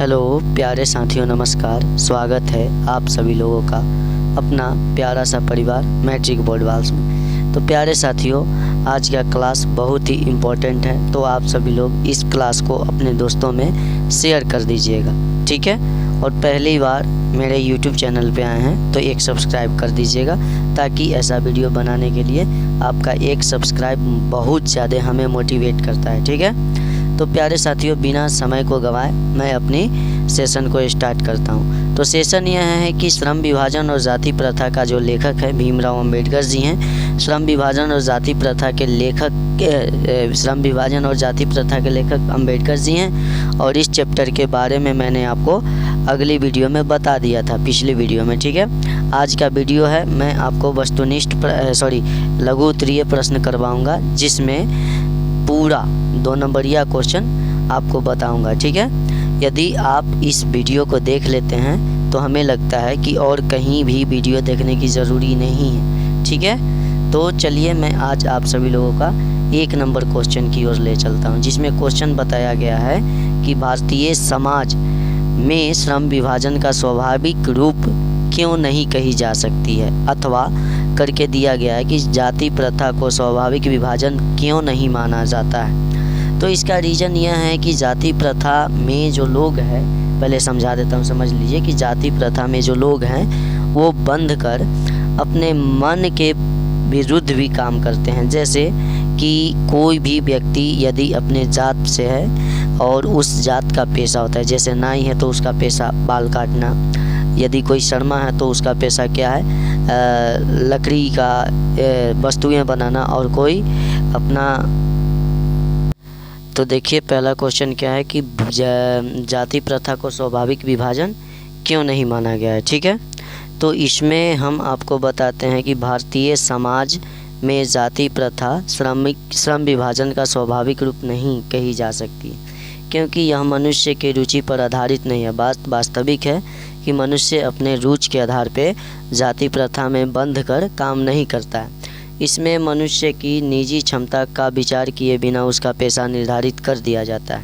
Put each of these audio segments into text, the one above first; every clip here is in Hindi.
हेलो प्यारे साथियों, नमस्कार। स्वागत है आप सभी लोगों का अपना प्यारा सा परिवार मैट्रिक बोर्ड वाल्स में। तो प्यारे साथियों, आज का क्लास बहुत ही इम्पोर्टेंट है, तो आप सभी लोग इस क्लास को अपने दोस्तों में शेयर कर दीजिएगा, ठीक है। और पहली बार मेरे YouTube चैनल पे आए हैं तो एक सब्सक्राइब कर दीजिएगा, ताकि ऐसा वीडियो बनाने के लिए आपका एक सब्सक्राइब बहुत ज़्यादा हमें मोटिवेट करता है, ठीक है। तो प्यारे साथियों, बिना समय को गंवाए मैं अपनी सेशन को स्टार्ट करता हूं। तो सेशन यह है कि श्रम विभाजन और जाति प्रथा का जो लेखक है भीमराव अंबेडकर जी हैं। श्रम विभाजन और जाति प्रथा के लेखक अंबेडकर जी हैं। और इस चैप्टर के बारे में मैंने आपको अगली वीडियो में बता दिया था, पिछली वीडियो में, ठीक है। आज का वीडियो है, मैं आपको वस्तुनिष्ठ लघु उत्तरीय प्रश्न करवाऊँगा, जिसमें पूरा 2 नंबरिया क्वेश्चन आपको बताऊंगा, ठीक है। यदि आप इस वीडियो को देख लेते हैं तो हमें लगता है कि और कहीं भी वीडियो देखने की ज़रूरी नहीं है, ठीक है। तो चलिए मैं आज आप सभी लोगों का 1 नंबर क्वेश्चन की ओर ले चलता हूं, जिसमें क्वेश्चन बताया गया है कि भारतीय समाज में श्रम विभाजन का स्वाभाविक रूप क्यों नहीं कही जा सकती है, अथवा करके दिया गया है कि जाति प्रथा को स्वाभाविक विभाजन क्यों नहीं माना जाता है। तो इसका रीज़न यह है कि जाति प्रथा में जो लोग हैं, पहले समझा देता हूँ, समझ लीजिए कि जाति प्रथा में जो लोग हैं वो बंध कर अपने मन के विरुद्ध भी काम करते हैं। जैसे कि कोई भी व्यक्ति यदि अपने जात से है और उस जात का पेशा होता है, जैसे नाई है तो उसका पेशा बाल काटना, यदि कोई शर्मा है तो उसका पेशा क्या है, लकड़ी का वस्तुएं बनाना, और कोई अपना। तो देखिए पहला क्वेश्चन क्या है कि जाति प्रथा को स्वाभाविक विभाजन क्यों नहीं माना गया है, ठीक है। तो इसमें हम आपको बताते हैं कि भारतीय समाज में जाति प्रथा श्रम विभाजन का स्वाभाविक रूप नहीं कही जा सकती, क्योंकि यह मनुष्य के रुचि पर आधारित नहीं है। वास्तविक है कि मनुष्य अपने रुचि के आधार पे जाति प्रथा में बंध कर काम नहीं करता है। इसमें मनुष्य की निजी क्षमता का विचार किए बिना उसका पेशा निर्धारित कर दिया जाता है।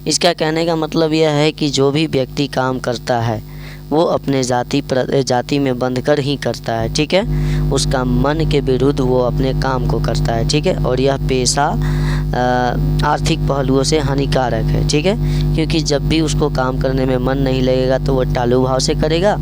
इसका कहने का मतलब यह है कि जो भी व्यक्ति काम करता है वो अपने जाति में बंध कर ही करता है, ठीक है। उसका मन के विरुद्ध वो अपने काम को करता है, ठीक है। और यह पेशा आर्थिक पहलुओं से हानिकारक है, ठीक है, क्योंकि जब भी उसको काम करने में मन नहीं लगेगा तो वो टालू भाव से करेगा,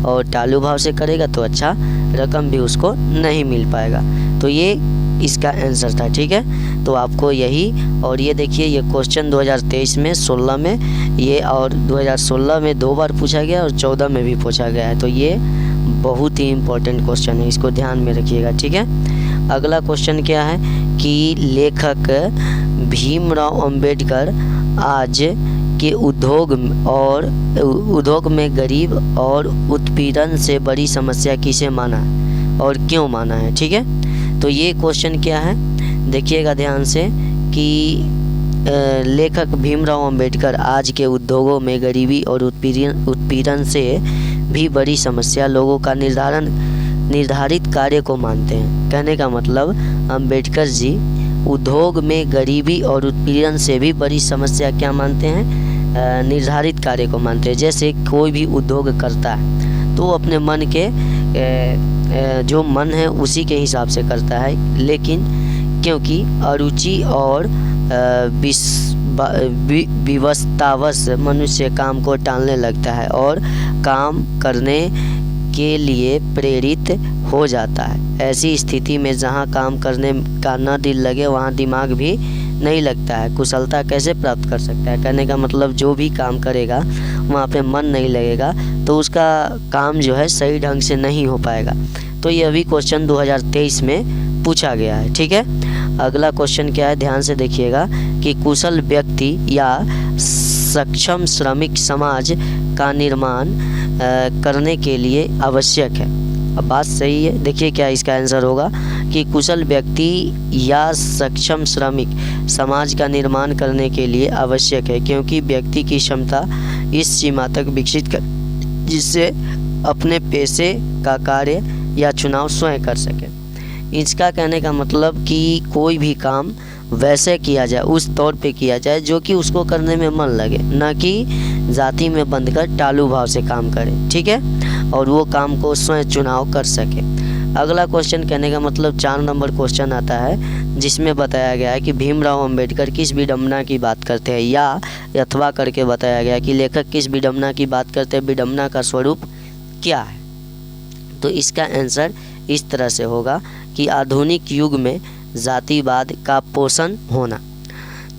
और टालू भाव से करेगा तो अच्छा रकम भी उसको नहीं मिल पाएगा। तो ये इसका आंसर था, ठीक है। तो आपको यही, और ये देखिए ये क्वेश्चन 2023 में 16 में ये, और 2016 में 2 बार पूछा गया और 14 में भी पूछा गया है। तो ये बहुत ही इम्पोर्टेंट क्वेश्चन है, इसको ध्यान में रखिएगा, ठीक है। अगला क्वेश्चन क्या है कि लेखक भीमराव अंबेडकर आज के उद्योग में गरीब और उत्पीड़न से बड़ी समस्या किसे माना है और क्यों माना है, ठीक है। तो ये क्वेश्चन क्या है, देखिएगा ध्यान से कि लेखक भीमराव अंबेडकर आज के उद्योगों में गरीबी और उत्पीड़न से भी बड़ी समस्या लोगों का निर्धारित कार्य को मानते हैं। कहने का मतलब अंबेडकर जी उद्योग में गरीबी और उत्पीड़न से भी बड़ी समस्या क्या मानते हैं, निर्धारित कार्य को मानते हैं। जैसे कोई भी उद्योग करता है तो अपने मन के जो मन है उसी के हिसाब से करता है, लेकिन क्योंकि अरुचि और विवशतावश मनुष्य काम को टालने लगता है और काम करने के लिए प्रेरित हो जाता है। ऐसी स्थिति में जहाँ काम करने का न दिल लगे वहाँ दिमाग भी नहीं लगता है। कुशलता कैसे प्राप्त कर सकता है, कहने का मतलब जो भी काम करेगा वहाँ पे मन नहीं लगेगा तो उसका काम जो है सही ढंग से नहीं हो पाएगा। तो ये अभी क्वेश्चन 2023 में पूछा गया है, ठीक है। अगला क्वेश्चन क्या है, ध्यान से देखिएगा कि कुशल व्यक्ति या सक्षम श्रमिक समाज का निर्माण करने के लिए आवश्यक है। अब बात सही है, देखिए क्या इसका आंसर होगा कि कुशल व्यक्ति या सक्षम श्रमिक समाज का निर्माण करने के लिए आवश्यक है, क्योंकि व्यक्ति की क्षमता इस सीमा तक विकसित कर जिससे अपने पेशे का कार्य या चुनाव स्वयं कर सके। इसका कहने का मतलब कि कोई भी काम वैसे किया जाए, उस तौर पे किया जाए जो कि उसको करने में मन लगे, ना कि जाति में बंधकर टालू भाव से काम करे, ठीक है, और वो काम को स्वयं चुनाव कर सके। अगला क्वेश्चन कहने का मतलब 4 नंबर क्वेश्चन आता है, जिसमें बताया गया है कि भीमराव अंबेडकर किस विडंबना की बात करते हैं, या अथवा करके बताया गया कि लेखक किस विडंबना की बात करते हैं, विडंबना का स्वरूप क्या है। तो इसका आंसर इस तरह से होगा कि आधुनिक युग में जातिवाद का पोषण होना।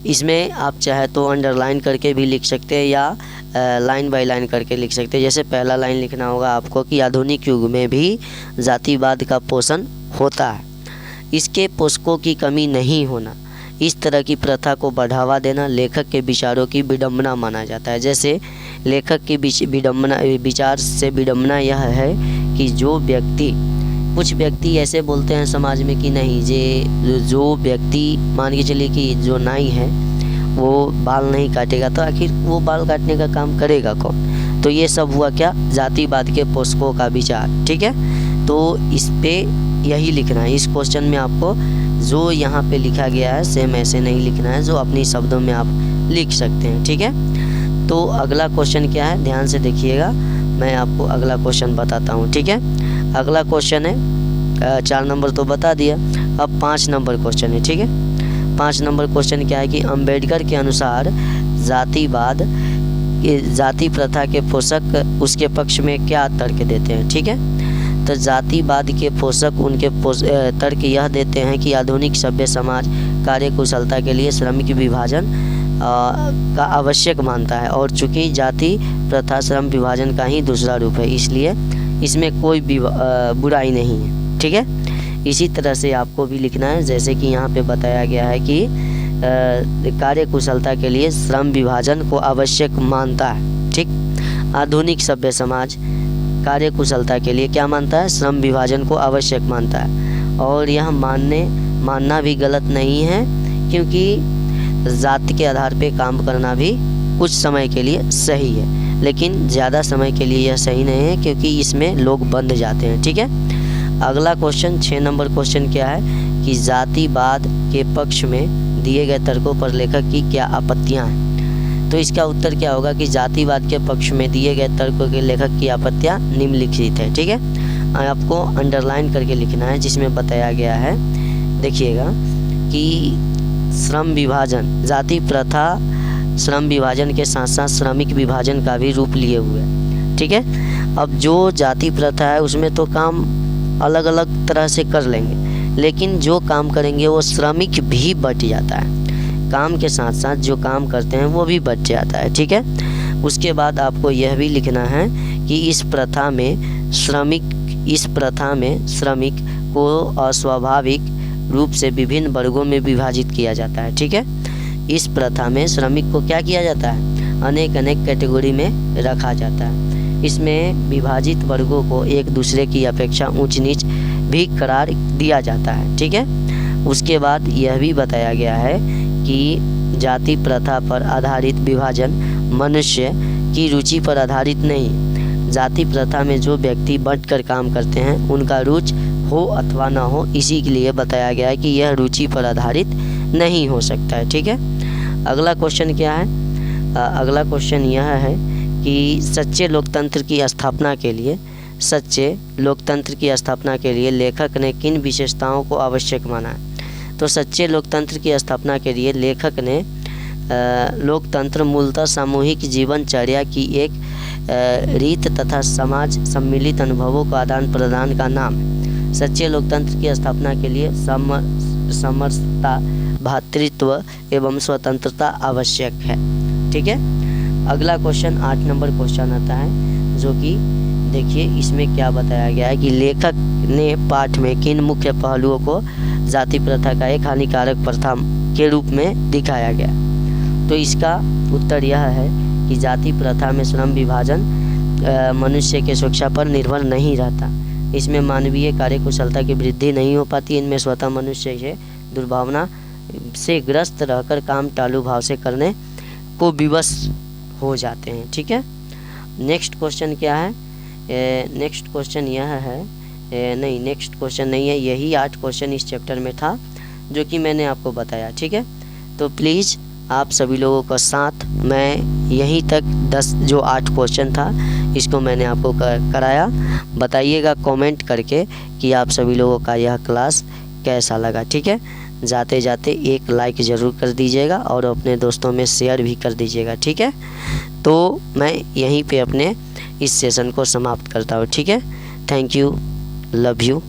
इसमें आप चाहे तो अंडरलाइन करके भी लिख सकते हैं या लाइन बाय लाइन करके लिख सकते हैं। जैसे पहला लाइन लिखना होगा आपको कि आधुनिक युग में भी जातिवाद का पोषण होता है, इसके पोषकों की कमी नहीं होना, इस तरह की प्रथा को बढ़ावा देना लेखक के विचारों की विडंबना माना जाता है। जैसे लेखक की विचार से विडंबना यह है कि जो व्यक्ति, कुछ व्यक्ति ऐसे बोलते हैं समाज में कि नहीं, जो व्यक्ति मान के चलिए कि जो नाई है वो बाल नहीं काटेगा तो आखिर वो बाल काटने का काम करेगा कौन। तो ये सब हुआ क्या, जातिवाद के पोषकों का विचार, ठीक है। तो इस पे यही लिखना है। इस क्वेश्चन में आपको जो यहाँ पे लिखा गया है सेम ऐसे नहीं लिखना है, जो अपनी शब्दों में आप लिख सकते हैं, ठीक है। तो अगला क्वेश्चन क्या है, ध्यान से देखिएगा, मैं आपको अगला क्वेश्चन बताता हूँ, ठीक है। अगला क्वेश्चन है 4 नंबर तो बता दिया, अब 5 नंबर क्वेश्चन है, ठीक है। 5 नंबर क्वेश्चन क्या है कि अंबेडकर के अनुसार जातिवाद, जाति प्रथा के पोषक उसके पक्ष में क्या तर्क देते हैं, ठीक है। तो जातिवाद के पोषक उनके तर्क यह देते हैं कि आधुनिक सभ्य समाज कार्य कुशलता के लिए श्रमिक विभाजन का आवश्यक मानता है, और चूंकि जाति प्रथा श्रम विभाजन का ही दूसरा रूप है, इसलिए इसमें कोई बुराई नहीं है, ठीक है। इसी तरह से आपको भी लिखना है, जैसे कि यहाँ पे बताया गया है कि कार्य कुशलता के लिए श्रम विभाजन को आवश्यक मानता है, ठीक। आधुनिक सभ्य समाज कार्य कुशलता के लिए क्या मानता है, श्रम विभाजन को आवश्यक मानता है, और यह मानना भी गलत नहीं है, क्योंकि जाति के आधार पे काम करना भी कुछ समय के लिए सही है, लेकिन ज़्यादा समय के लिए यह सही नहीं है, क्योंकि इसमें लोग बंध जाते हैं, ठीक है। अगला क्वेश्चन 6 नंबर क्वेश्चन क्या है कि जातिवाद के पक्ष में दिए गए तर्कों पर लेखक की क्या आपत्तियां हैं। तो इसका उत्तर क्या होगा कि जातिवाद के पक्ष में दिए गए तर्कों के लेखक की आपत्तियां निम्नलिखित है, ठीक है। आपको अंडरलाइन करके लिखना है, जिसमें बताया गया है, देखिएगा कि श्रम विभाजन, जाति प्रथा श्रम विभाजन के साथ साथ श्रमिक विभाजन का भी रूप लिए हुए है, ठीक है। अब जो जाति प्रथा है उसमें तो काम अलग अलग तरह से कर लेंगे, लेकिन जो काम करेंगे वो श्रमिक भी बट जाता है, काम के साथ साथ जो काम करते हैं वो भी बच जाता है, ठीक है। उसके बाद आपको यह भी लिखना है कि इस प्रथा में श्रमिक को अस्वाभाविक रूप से विभिन्न वर्गों में विभाजित किया जाता है, ठीक है। इस प्रथा में श्रमिक को क्या किया जाता है, अनेक कैटेगरी में रखा जाता है। इसमें विभाजित वर्गों को एक दूसरे की अपेक्षा ऊंच नीच भी करार दिया जाता है, ठीक है। उसके बाद यह भी बताया गया है कि जाति प्रथा पर आधारित विभाजन मनुष्य की रुचि पर आधारित नहीं, जाति प्रथा में जो व्यक्ति बंटकर काम करते हैं उनका रुचि हो अथवा ना हो, इसी के लिए बताया गया है कि यह रुचि पर आधारित नहीं हो सकता है, ठीक है। अगला क्वेश्चन क्या है, अगला क्वेश्चन यह है कि सच्चे लोकतंत्र की स्थापना के लिए लेखक ने किन विशेषताओं को आवश्यक माना है। तो सच्चे लोकतंत्र की स्थापना के लिए लेखक ने लोकतंत्र मूलतः सामूहिक जीवनचर्या की एक रीत तथा समाज सम्मिलित अनुभवों का आदान प्रदान का नाम है। सच्चे लोकतंत्र की स्थापना के लिए समरसता, भ्रातृत्व एवं स्वतंत्रता आवश्यक है, ठीक है। अगला क्वेश्चन 8 नंबर क्वेश्चन आता है, जो कि देखिए इसमें क्या बताया गया है कि लेखक ने पाठ में किन मुख्य पहलुओं को जाति प्रथा का एक हानिकारक प्रथा के रूप में दिखाया गया। तो इसका उत्तर यह है कि जाति प्रथा में श्रम विभाजन मनुष्य के शिक्षा पर निर्भर नहीं रहता, इसमें मानवीय कार्यकुशलता की वृद्धि नहीं हो पाती, इनमें स्वतः मनुष्य से दुर्भावना से ग्रस्त रहकर काम टालू भाव से करने को विवश हो जाते हैं, ठीक है। नेक्स्ट क्वेश्चन क्या है, नेक्स्ट क्वेश्चन यह है नहीं, नेक्स्ट क्वेश्चन नहीं है, यही 8 क्वेश्चन इस चैप्टर में था जो कि मैंने आपको बताया, ठीक है। तो प्लीज़ आप सभी लोगों का साथ, मैं यहीं तक 10 जो 8 क्वेश्चन था इसको मैंने आपको कराया। बताइएगा कमेंट करके कि आप सभी लोगों का यह क्लास कैसा लगा, ठीक है। जाते जाते एक लाइक ज़रूर कर दीजिएगा और अपने दोस्तों में शेयर भी कर दीजिएगा, ठीक है। तो मैं यहीं पे अपने इस सेशन को समाप्त करता हूँ, ठीक है। Thank you, love you.